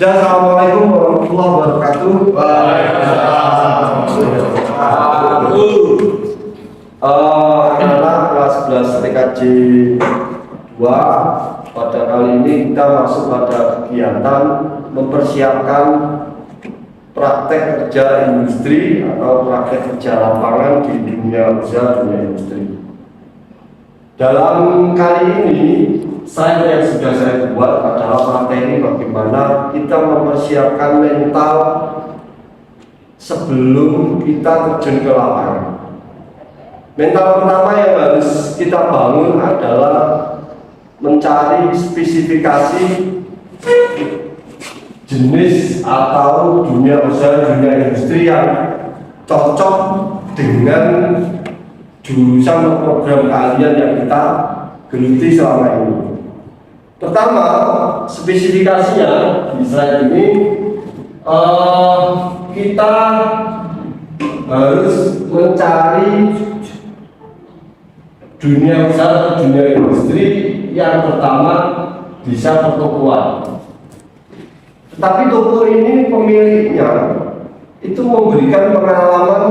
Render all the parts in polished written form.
Dan assalamualaikum warahmatullahi wabarakatuh. Adalah kelas 11 TKJ 2. Pada kali ini kita masuk pada kegiatan mempersiapkan praktek kerja industri atau praktek kerja lapangan di dunia usaha dunia industri. Dalam kali ini slide yang sudah saya buat adalah materi bagaimana kita mempersiapkan mental sebelum kita terjun ke lapangan. Mental pertama yang harus kita bangun adalah mencari spesifikasi jenis atau dunia usaha dunia industri yang cocok dengan jurusan program kalian yang kita geluti selama ini. Pertama, spesifikasinya di slide ini kita harus mencari dunia usaha atau dunia industri yang pertama bisa pertokoan. Tetapi toko ini pemiliknya itu memberikan pengalaman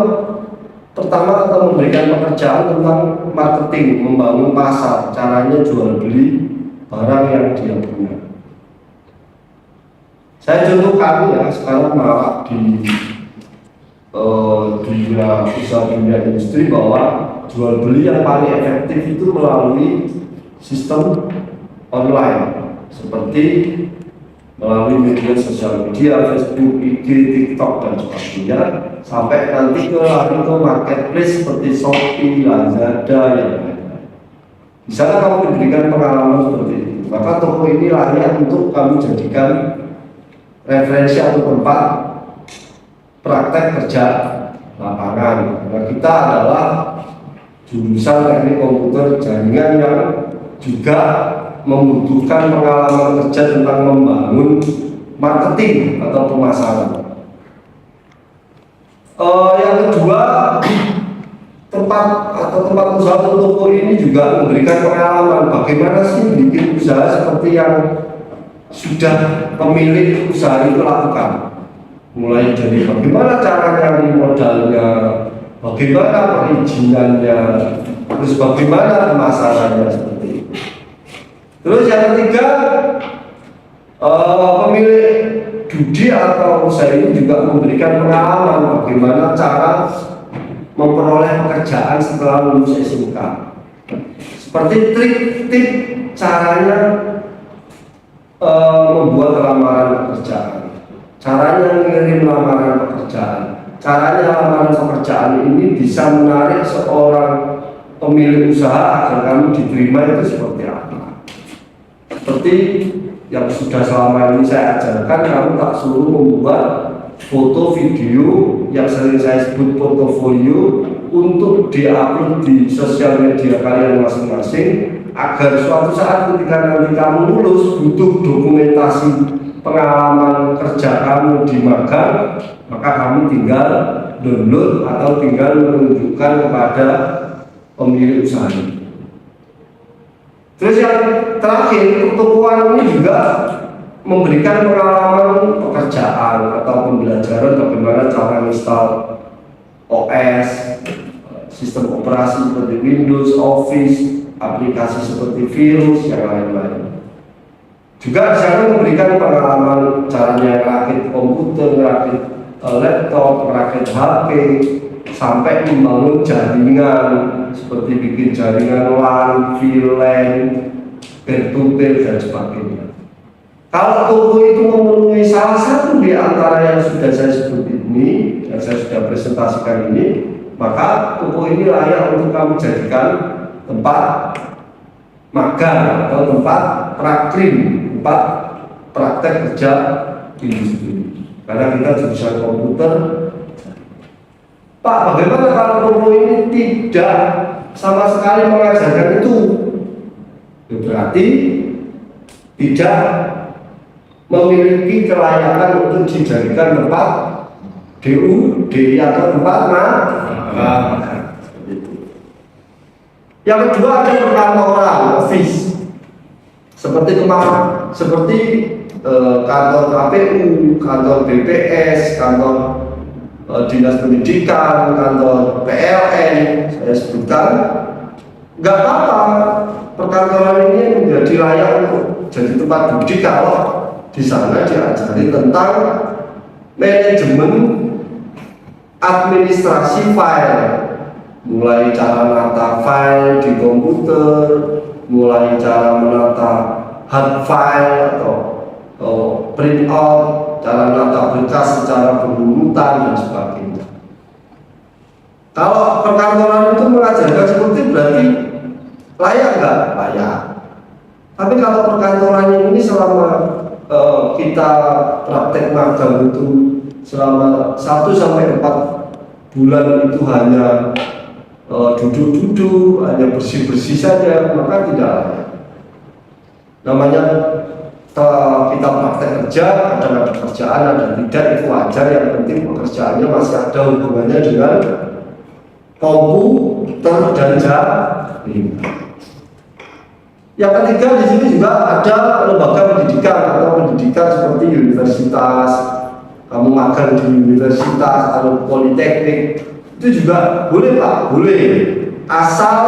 pertama atau memberikan pekerjaan tentang marketing, membangun pasar, caranya jual beli barang yang dia punya. Saya contohkan ya, sekarang malah di dunia usaha dunia industri bahwa jual beli yang paling efektif itu melalui sistem online seperti melalui media sosial media, Facebook, IG, TikTok dan sebagainya, sampai nanti lari ke marketplace seperti Shopee, Lazada yang lain-lain. Di sana kamu diberikan pengalaman seperti itu, maka toko ini layak untuk kamu jadikan referensi atau tempat praktek kerja lapangan. Karena kita adalah jurusan teknik komputer jaringan yang juga membutuhkan pengalaman kerja tentang membangun marketing atau pemasaran. Yang kedua, tempat usaha atau toko ini juga memberikan pengalaman bagaimana sih bikin usaha seperti yang sudah pemilik usaha itu lakukan. Mulai dari bagaimana cara nyari modalnya, bagaimana perizinannya, terus bagaimana pemasarannya seperti itu. Terus yang ketiga, pemilik judi atau usaha ini juga memberikan pengalaman bagaimana cara memperoleh pekerjaan setelah lulus SMK. Seperti trik-trik caranya membuat lamaran pekerjaan, caranya mengirim lamaran pekerjaan, caranya lamaran pekerjaan ini bisa menarik seorang pemilik usaha agar kamu diterima itu seperti apa. Seperti yang sudah selama ini saya ajarkan, kamu tak suruh membuat foto video yang sering saya sebut portofolio untuk diupload di sosial media kalian masing-masing, agar suatu saat ketika nanti kamu lulus butuh dokumentasi pengalaman kerja kamu di magang, maka kamu tinggal download atau tinggal menunjukkan kepada pemilik usaha ini. Terus yang terakhir, pertokoan ini juga memberikan pengalaman pekerjaan atau pembelajaran bagaimana cara install OS, sistem operasi seperti Windows, Office, aplikasi seperti virus, yang lain-lain. Juga di sana memberikan pengalaman caranya merakit komputer, merakit laptop, merakit HP, sampai membangun jaringan seperti bikin jaringan LAN, VLAN, peer-to-peer dan sebagainya. Kalau toko itu memenuhi salah satu di antara yang sudah saya sebut ini, yang saya sudah presentasikan ini, maka toko ini layak untuk kamu jadikan tempat magang atau tempat prakrim, tempat praktek kerja industri. Karena kita jurusan komputer. Pak, bagaimana kalau toko ini tidak sama sekali mengajarkan itu? Berarti tidak memiliki kelayakan untuk dijadikan tempat DU, DI atau tempat magang. Yang kedua ada perkantoran, office. Seperti kantor KPU, kantor BPS, kantor dinas pendidikan, kantor PLN, saya sebutkan, nggak apa-apa perkantoran ini menjadi layak untuk jadi tempat budi kalau di sana diajari tentang manajemen administrasi file, mulai cara menata file di komputer, mulai cara menata hard file atau print out, cara menata berkas secara berurutan dan sebagainya. Kalau perkantoran itu mengajarkan seperti berarti layak nggak? Layak. Tapi kalau perkantorannya ini selama kita praktek magang itu selama 1 sampai 4 bulan itu hanya duduk-duduk, hanya bersih-bersih saja, maka tidak layak. Namanya kita praktek kerja, kadang ada kerjaan, ada tidak, itu wajar. Yang penting pekerjaannya masih ada hubungannya dengan komputer dan jaringan. Yang ketiga di sini juga ada lembaga pendidikan atau pendidikan seperti universitas. Kamu magang di universitas atau politeknik itu juga boleh Pak, boleh. Asal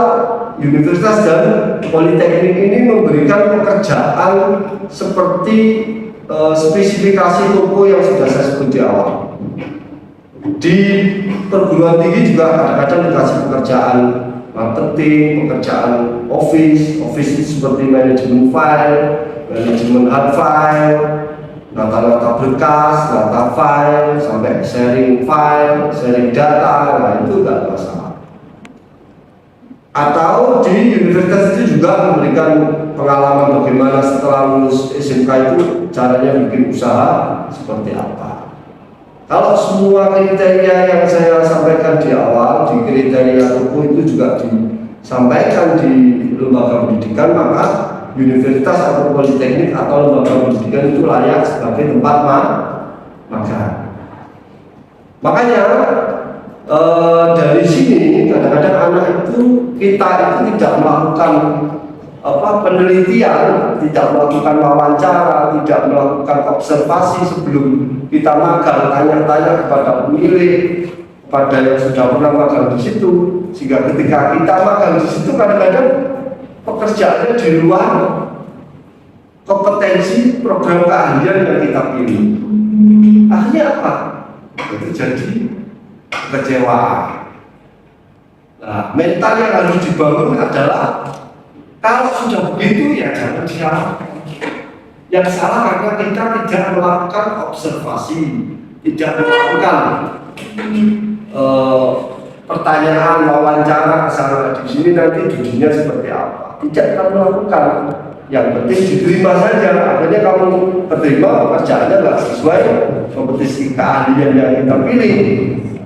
universitas dan politeknik ini memberikan pekerjaan seperti spesifikasi toko yang sudah saya sebut di awal. Di perguruan tinggi juga kadang-kadang dikasih pekerjaan marketing, pekerjaan office itu seperti manajemen file, manajemen hard file, data-data berkas, data file, sampai sharing file, sharing data, nah itu enggak masalah. Atau di universitas itu juga memberikan pengalaman bagaimana setelah lulus SMK itu caranya bikin usaha seperti apa. Kalau semua kriteria yang saya sampaikan di awal, di kriteria toko itu juga disampaikan di lembaga pendidikan, maka universitas atau politeknik atau lembaga pendidikan itu layak sebagai tempat magang. Makanya dari sini kadang-kadang anak itu kita itu tidak melakukan penelitian, tidak melakukan wawancara, tidak melakukan observasi sebelum kita magang, tanya-tanya kepada pemilik, pada yang sudah pernah magang di situ, sehingga ketika kita magang di situ kadang-kadang pekerjaannya di luar kompetensi program keahlian yang kita pilih. Akhirnya apa? Itu jadi kekecewaan. Nah, mental yang harus dibangun adalah kalau sudah begitu ya jangan disalahkan. Yang salah karena kita tidak melakukan observasi, tidak melakukan pertanyaan, wawancara kesana di sini nanti dunia seperti apa. Tidak akan melakukan. Yang penting diterima saja. Akhirnya kamu terima pekerjaannya nggak sesuai kompetisi keahlian yang kita pilih.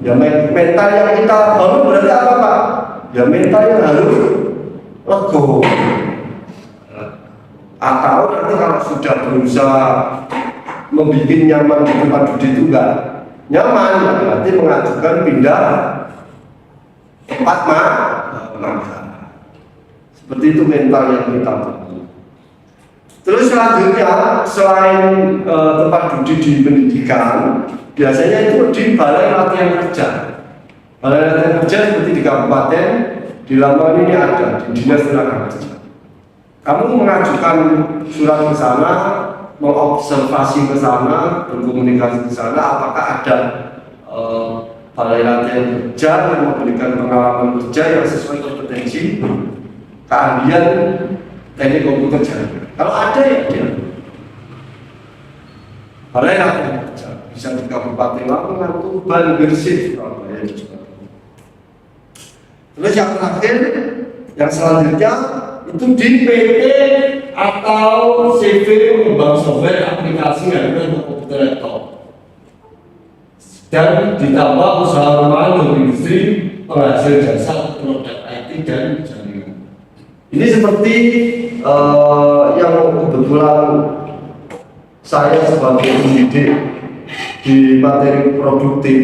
Ya mental yang kita bangun berarti apa Pak? Ya mental yang harus lego. Atau nanti kalau sudah berusaha membuat nyaman di tempat duduk itu enggak nyaman, ya berarti mengajukan pindah tempat magang. Seperti itu mental yang kita bangun. Terus selanjutnya selain tempat duduk di pendidikan, biasanya itu di balai latihan kerja. Balai latihan kerja seperti di kabupaten, di Lampung ini ada di Dinas Tenaga Kerja. Kamu mengajukan surat ke sana, mengobservasi ke sana, berkomunikasi ke sana, apakah ada balai latihan kerja yang memberikan pengalaman kerja yang sesuai kompetensi keahlian teknik komputer jaringan. Kalau ada ya dia balai latihan kerja bisa di Kabupaten Lampung, Tuban, Gresik, Surabaya dan sebagainya. Terus yang terakhir, yang selanjutnya itu di PT atau CV mengembang software aplikasi untuk komputer laptop dan ditambah usaha rumahan untuk industri penghasil jasa produk IT dan jaringan. Ini seperti yang kebetulan saya sebagai pendidik di materi produktif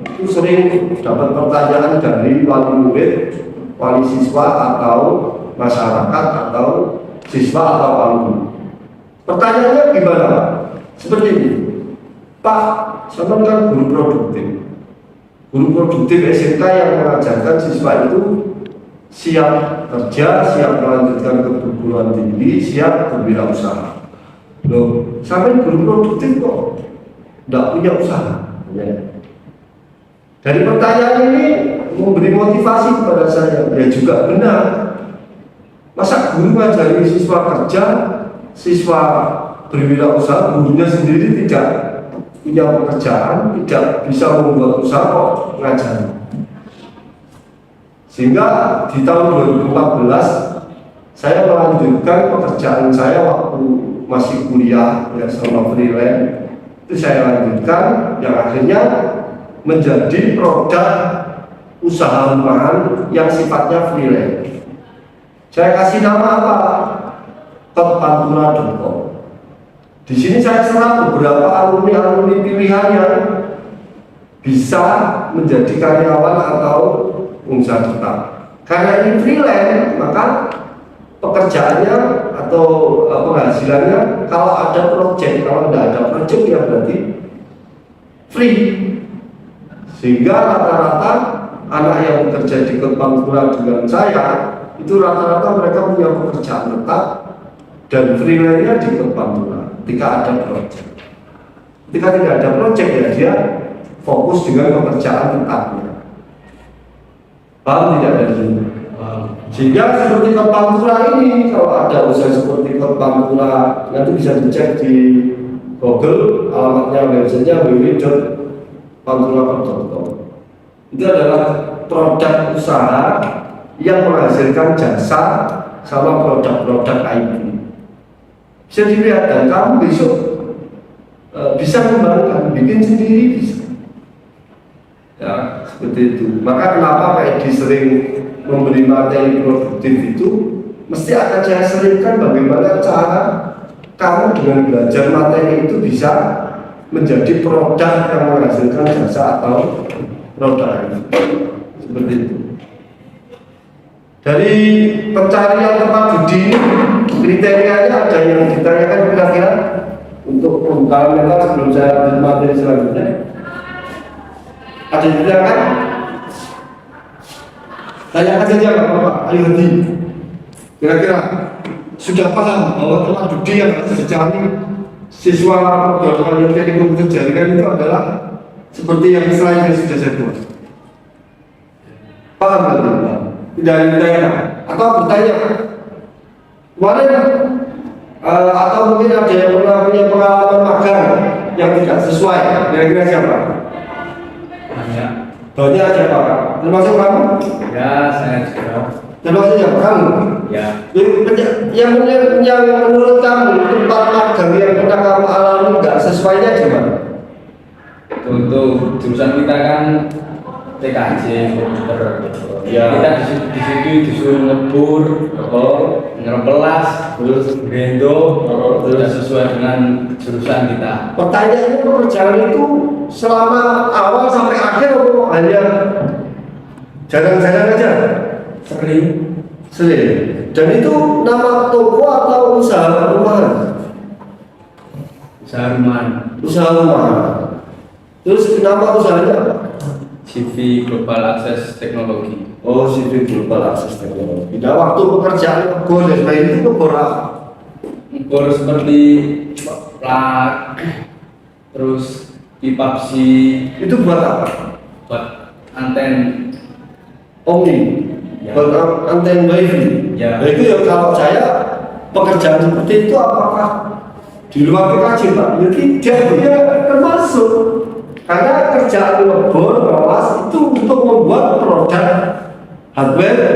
itu sering dapat pertanyaan dari wali murid, wali siswa atau masyarakat atau siswa atau alumni. Pertanyaannya gimana Pak? Seperti ini, Pak, sama kan guru produktif. Guru produktif SMK yang mengajarkan siswa itu siap kerja, siap melanjutkan ke perguruan tinggi, siap berwirausaha. Loh, sampai guru produktif kok tidak punya usaha. Ya. Dari pertanyaan ini memberi motivasi kepada saya, ya juga benar. Masa guru ngajari siswa kerja, siswa berwirausaha, gurunya sendiri tidak punya pekerjaan, tidak bisa membuat usaha kok ngajari. Sehingga di tahun 2014 saya melanjutkan pekerjaan saya waktu masih kuliah ya, sama freelance. Itu saya lanjutkan yang akhirnya menjadi produk usaha rumahan yang sifatnya freelance. Saya kasih nama apa? Toppantura.com. Di sini saya serap beberapa alumni pilihan yang bisa menjadi karyawan atau pengusaha tetap. Karena ini freelance, maka pekerjaannya atau penghasilannya kalau ada project, kalau tidak ada project ya berarti free. Sehingga rata-rata anak yang bekerja di Pantura dengan saya itu rata-rata mereka punya pekerjaan tetap dan freelance-nya di Pantura ketika ada project. Ketika tidak ada project ya dia fokus dengan pekerjaan tetapnya. Paham tidak dari sini? Sehingga seperti Pantura ini kalau ada usaha seperti Pantura nanti bisa dicek di Google, alamatnya websitenya www.pantura.com. Itu adalah produk usaha yang menghasilkan jasa sama produk-produk IT. Bisa dilihat dan kamu besok bisa mengembangkan, bikin sendiri bisa. Ya, seperti itu. Maka kenapa Pak Edi sering memberi materi produktif itu, mesti akan saya seringkan bagaimana cara kamu dengan belajar materi itu bisa menjadi produk yang menghasilkan jasa atau produk itu. Seperti itu. Dari pencarian tempat judi kriterianya ada yang ditanyakan kira-kira untuk pembekalan mental sebelum saya materi selanjutnya. Ada yang ditanyakan? Tanyakan saja Bapak Ayudi. Kira-kira sudah paham bahwa tempat judi yang harus dicari siswa perguruan teknik komputer jaringan itu adalah seperti yang slide yang sudah saya buat. Paham nggak? Tidak ada yang bertanya atau bertanya kemarin atau mungkin ada yang pernah punya pengalaman magang yang tidak sesuai. Kira-kira siapa? Banyak siapa? Termasuk kamu? Ya, saya juga. Termasuk siapa? Kamu? Ya. Yang menurut kamu tempat magang yang pernah kamu alami nggak sesuainya gimana? Untuk jurusan kita kan TKJ komputer. Ya. Kita di situ disuruh ngebur, ngerepelas, terus grendo, tidak sesuai dengan jurusan kita. Pertanyaannya pekerjaan itu selama awal sampai akhir atau hanya jarang-jarang aja? Sering. Dan itu nama toko atau usaha rumahan? Usaha rumahan. Usaha rumahan. Terus nama usahanya apa? CV Global Access Technology. Oh, CV Global Access Technology. Nah, waktu pekerjaan ngebor dan lain itu ngebor apa? Ngebor seperti plug, terus pipa besi. Itu buat apa? Buat anten Omni. Ya. Buat anten wifi. Ya. Nah, itu ya kalau saya pekerjaan seperti itu apakah di luar PKJ Pak? Ya tidak, ya termasuk. Karena kerjaan ngebor, ngawas itu untuk membuat produk hardware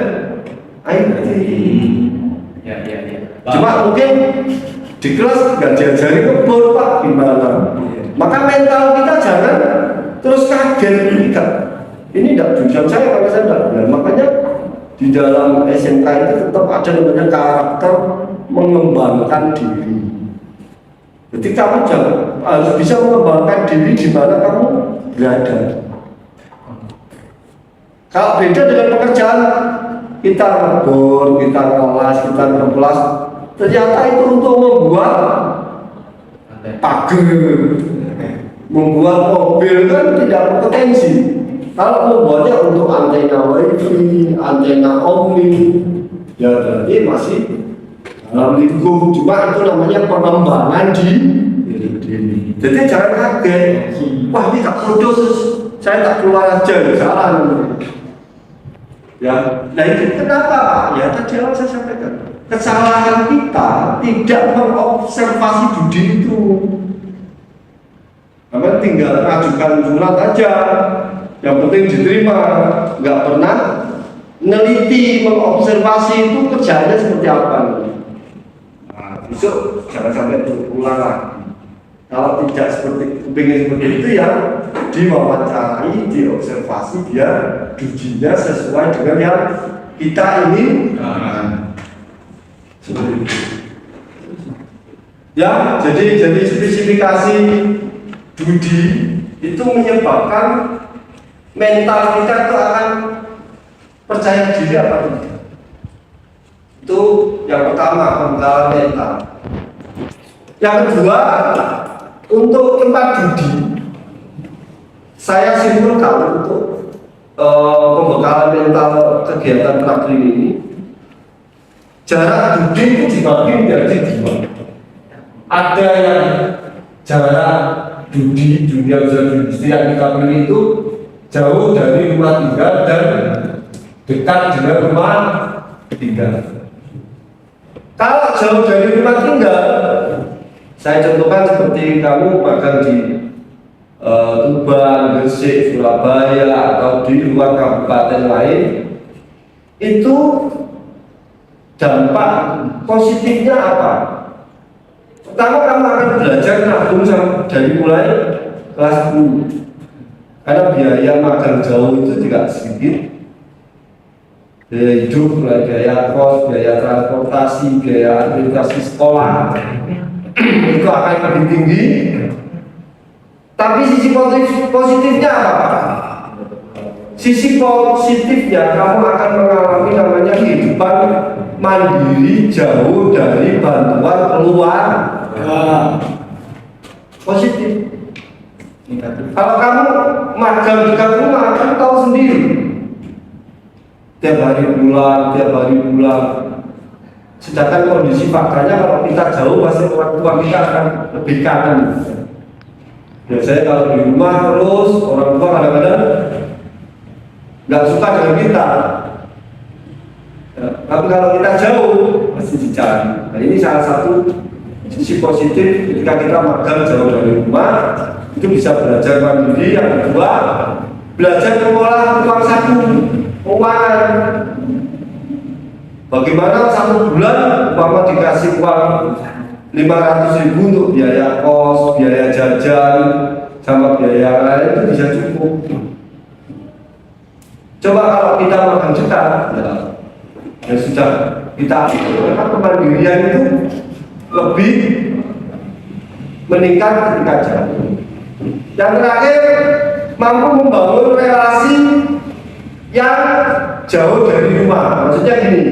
IT. Ya. Cuma mungkin di kelas nggak diajari ngebor Pak, gimana? Maka mental kita jangan terus kaget ini kan. Ini tidak jurusan saya karena saya tidak benar. Makanya di dalam SMK itu tetap ada namanya karakter mengembangkan diri. Jadi kamu harus bisa mengembangkan diri di mana kamu berada. Kalau beda dengan pekerjaan, kita ngebor, kita ngawas, kita ngepelas, ternyata itu untuk membuat pagar, membuat mobil kan tidak berpotensi. Kalau membuatnya untuk antena wifi, antena omni, ya berarti masih dalam lingkup. Cuma itu namanya pengembangan di diri. Jadi jangan kaget. Wah ini tak produs, saya tak keluar aja, salah. Ya, nah itu kenapa Pak? Ya tadi awal saya sampaikan, kesalahan kita tidak mengobservasi budi itu. Karena tinggal mengajukan surat aja, yang penting diterima, nggak pernah neliti mengobservasi itu kerjanya seperti apa. Nah, besok jangan sampai berulang lagi. Kalau tidak pengen seperti itu ya diwawancarai, diobservasi dia dujinya sesuai dengan yang kita ingin. Ya, jadi spesifikasi Dudi itu menyebabkan mental kita itu akan percaya diri apa tidak. Itu yang pertama, pembekalan mental. Yang kedua, untuk tempat Dudi, saya simpulkan untuk pembekalan mental kegiatan praktik ini, jarak Dudi itu dibagi menjadi dua. Ada yang jarak Dudi dunia usaha industri yang kita pilih itu jauh dari rumah tinggal dan dekat dengan rumah tinggal. Kalau jauh dari rumah tinggal, saya contohkan seperti kamu magang di Tuban, Gresik, Surabaya atau di luar kabupaten lain, itu dampak positifnya apa? Pertama kamu akan belajar nabung dari mulai kelas 10, karena biaya magang jauh itu tidak sedikit. Biaya hidup, biaya kos, biaya transportasi, biaya administrasi sekolah itu akan lebih tinggi. Tapi sisi positifnya apa? Sisi positifnya kamu akan mengalami namanya kehidupan mandiri jauh dari bantuan keluarga. Positif. Kalau kamu magang dekat rumah, kamu tahu sendiri. Tiap hari pulang. Sedangkan kondisi faktanya kalau kita jauh pasti orang tua kita akan lebih kangen. Biasanya kalau di rumah terus orang tua kadang-kadang nggak suka dengan kita. Ya, tapi kalau kita jauh pasti dicari. Nah ini salah satu sisi positif ketika kita magang jauh dari rumah, itu bisa belajar mandiri. Yang kedua, belajar mengolah uang saku, keuangan. Bagaimana satu bulan umpama dikasih uang 500.000 untuk biaya kos, biaya jajan, sama biaya lain itu bisa cukup. Coba kalau kita makan dekat, ya sudah kita karena kemandirian itu lebih meningkat ketika jauh. Yang terakhir, mampu membangun relasi yang jauh dari rumah. Maksudnya gini,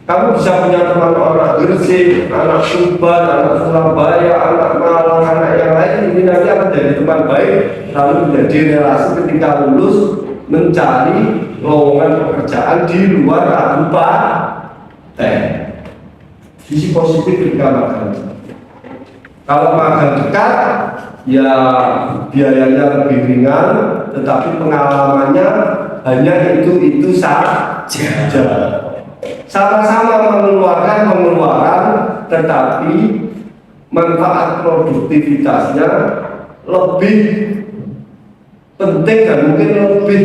kamu bisa punya teman orang Gresik, anak Tuban, anak Surabaya, anak Malang, anak yang lain, ini nanti akan jadi teman baik, lalu menjadi relasi ketika lulus mencari lowongan pekerjaan di luar kabupaten. Sisi positif ketika magang. Kalau magang dekat, ya biayanya lebih ringan, tetapi pengalamannya hanya itu saja. Sama-sama mengeluarkan pengeluaran, tetapi manfaat produktivitasnya lebih penting dan mungkin lebih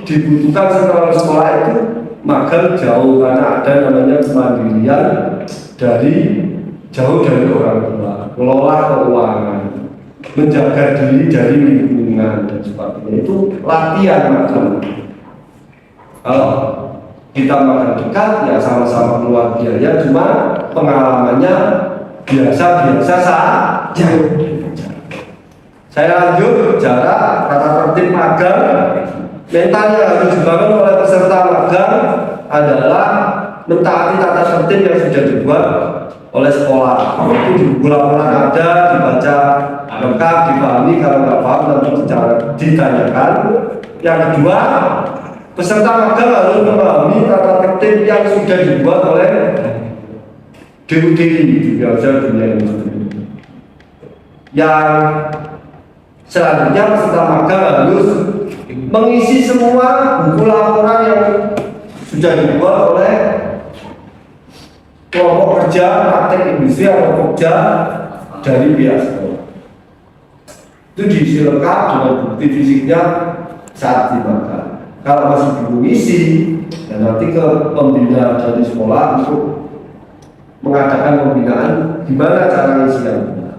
dibutuhkan setelah sekolah itu magang jauh, karena ada namanya kemandirian dari jauh dari orang tua, kelola keuangan, menjaga diri dari lingkungan dan sebagainya. Itu latihan magang. Kalau kita makan dekat ya sama-sama keluar biaya, cuma pengalamannya biasa-biasa saja. Saya lanjut, jarak, tata tertib magang. Mental yang harus dibangun oleh peserta magang adalah mentaati tata tertib yang sudah dibuat oleh sekolah. Itu di buku laporan ada, dibaca lengkap, dipahami. Kalau nggak paham nanti ditanyakan. Yang kedua, peserta magang harus memahami tata tertib yang sudah dibuat oleh DUD, Dunia Dunia Industri. Yang selanjutnya peserta magang harus mengisi semua buku laporan yang sudah dibuat oleh kelompok kerja praktek industri atau kerja dari pihak sekolah. Itu diisi lengkap dengan bukti fisiknya saat di magang. Kalau masih belum isi, dan nanti ke pembina dari sekolah untuk mengadakan pembinaan gimana cara ngisi yang benar.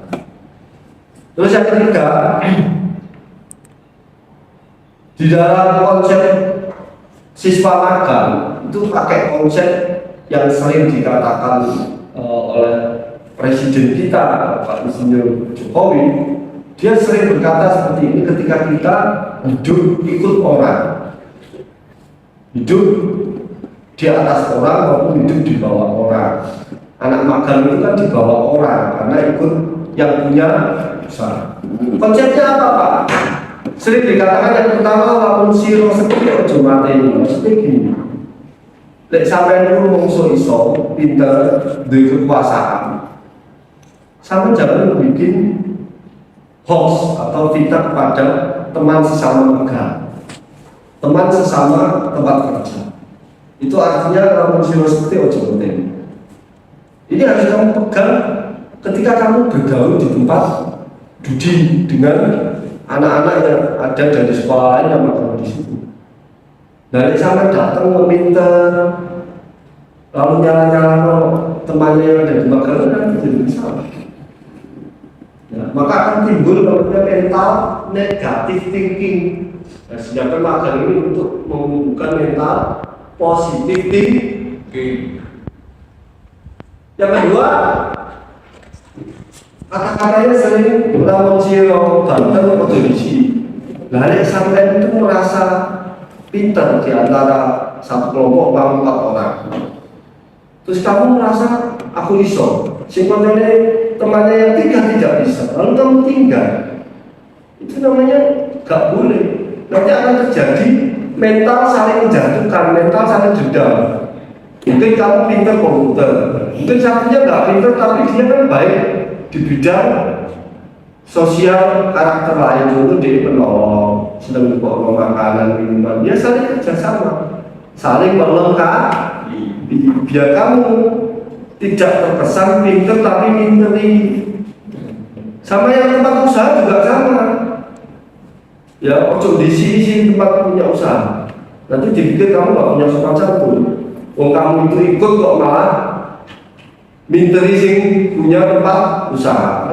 Terus yang ketiga, di dalam konsep siswa magang itu pakai konsep yang sering dikatakan oleh Presiden kita Pak Insinyur Jokowi. Dia sering berkata seperti ini, ketika kita hidup ikut orang, hidup di atas orang maupun hidup di bawah orang. Anak magang itu kan di bawah orang karena ikut yang punya usaha. Konsepnya apa Pak? Sering dikatakan yang pertama, lamun siro seperti ojo mateni, maksudnya gini. Lek sampai dulu mongso iso, pinter, duwe kekuasaan, sama jangan bikin hoax atau fitnah kepada teman sesama magang, teman sesama tempat kerja. Itu artinya lamun siro seperti ojo mateni. Ini harus kamu pegang ketika kamu bergaul di tempat judi dengan anak-anak yang ada dari sekolah lain yang magang di situ. Dari sana datang meminta, lalu nyala-nyala temannya yang ada di magang kan jadi masalah. Ya, maka akan timbul namanya mental negatif thinking. Nah, sedangkan magang ini untuk membuka mental positif thinking. Yang kedua, kata-katanya sering lamun siro banten atau diisi. Lalu sampai itu merasa pintar di antara satu kelompok 4 orang. Terus kamu merasa aku iso, simpelnya temannya yang 3 tidak bisa, lalu kamu tinggal. Itu namanya gak boleh. Nanti akan terjadi mental saling menjatuhkan, mental saling dendam. Mungkin kamu pintar komputer, mungkin satunya nggak pintar tapi dia kan baik di bidang sosial karakter lain, dulu dia penolong, sedang bawa makanan minuman, dia saling kerjasama, saling melengkapi biar kamu tidak terkesan pintar tapi minteri. Sama yang tempat usaha juga sama ya, ojo di sini tempat punya usaha nanti dipikir kamu nggak punya sopan santun. Oh, kamu itu ikut kok malah minteri sing punya tempat usaha.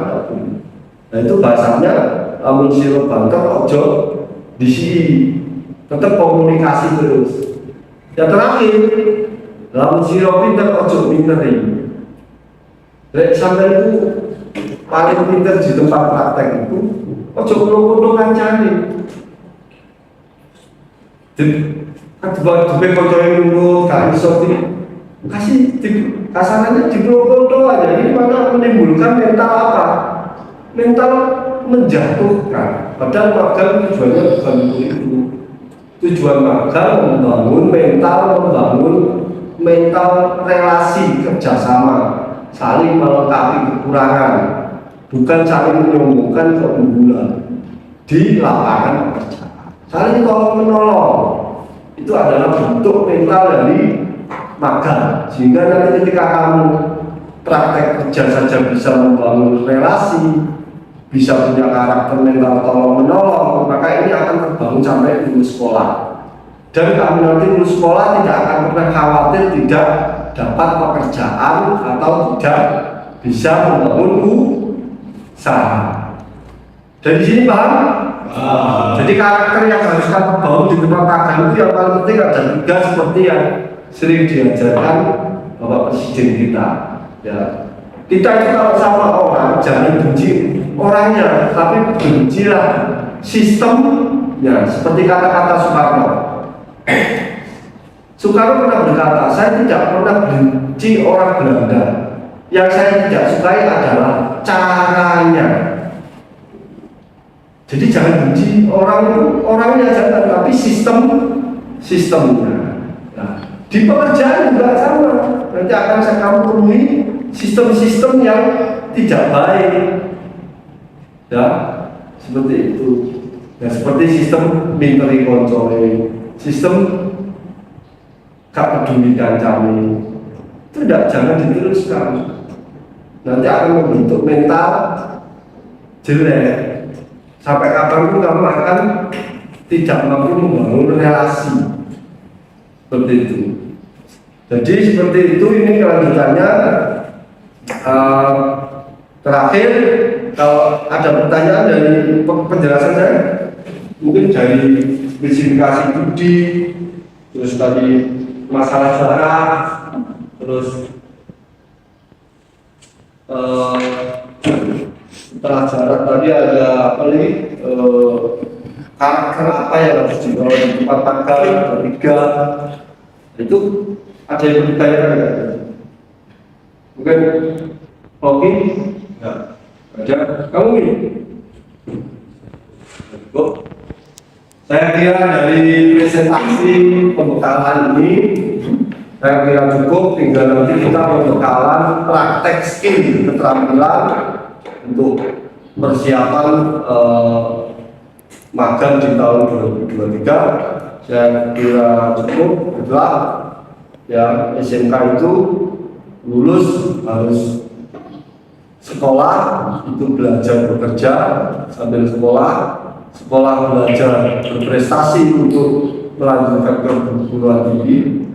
Nah itu bahasanya lamun siro banter ojo di sini, tetap komunikasi terus. Yang terakhir, lamun siro pinter ojo minteri. Lek sampai itu paling pinter di tempat praktek itu ojo kulo-kulo kancane. Buat kocoknya dulu, kak iso kasih kasarannya di blok aja. Ini mana menimbulkan mental apa? Mental menjatuhkan. Padahal magang tujuannya bukan untuk itu. Tujuan magang membangun mental relasi kerjasama, saling melengkapi kekurangan, bukan saling menyombongkan keunggulan di lapangan pekerjaan. Saling tolong menolong. Itu adalah bentuk mental dari magang, sehingga nanti ketika kamu praktek kerja saja bisa membangun relasi, bisa punya karakter mental tolong menolong, maka ini akan terbangun sampai lulus sekolah. Dan kamu nanti lulus sekolah tidak akan pernah khawatir tidak dapat pekerjaan atau tidak bisa membangun usaha. Dari sini paham? Jadi karakter yang harus kamu bangun di tempat magang itu yang paling penting ada 3 seperti yang sering diajarkan Bapak Presiden kita. Ya, kita itu kalau sama orang jangan benci orangnya, tapi bencilah sistemnya. Seperti kata-kata Soekarno. Soekarno pernah berkata, saya tidak pernah benci orang Belanda Yang saya tidak sukai adalah caranya. Jadi jangan benci orangnya jangan, tapi sistemnya. Nah, di pekerjaan juga sama. Nanti akan kamu temui sistem-sistem yang tidak baik. Ya, seperti itu. Ya, seperti sistem minteri kontrol, sistem gak peduli kancane. Itu jangan diteruskan. Nanti akan membentuk mental jelek. Sampai kapanpun kamu akan tidak mampu membangun relasi. Seperti itu. Jadi seperti itu, ini kelanjutannya. Terakhir, kalau ada pertanyaan dari penjelasan saya, mungkin dari spesifikasi budi, terus tadi masalah jarak, terus setelah jarak tadi ada apa nih, karakter apa yang harus dibawa di tempat tanggal ketiga, itu ada yang ditanyakan nggak? Mungkin Oki? Nggak ada. Kamu ini? Cukup. Saya kira dari presentasi pembekalan ini, saya kira cukup. Tinggal nanti kita pembekalan praktek skill keterampilan untuk persiapan magang di tahun 2023. Saya kira cukup. Itulah ya, SMK itu lulus harus sekolah, itu belajar bekerja sambil sekolah belajar berprestasi untuk melanjutkan ke perguruan tinggi,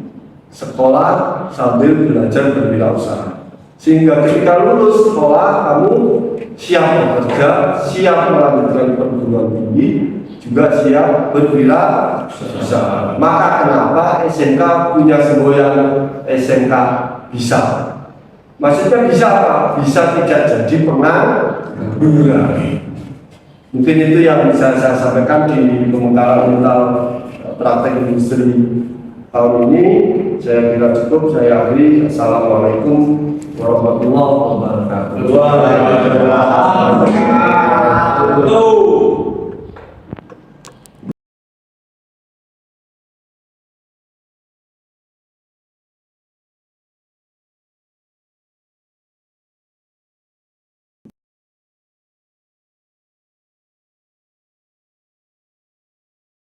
sekolah sambil belajar berwirausaha. Sehingga ketika lulus sekolah kamu siap bekerja, siap melanjutkan perguruan tinggi, juga siap berwirausaha. Maka kenapa SMK punya semboyan SMK bisa? Maksudnya bisa apa? Bisa tidak jadi pengangguran. Mungkin itu yang bisa saya sampaikan di pembekalan mental praktek industri tahun ini. Saya kira cukup. Saya akhiri. Assalamualaikum warahmatullahi wabarakatuh. Waalaikumsalam.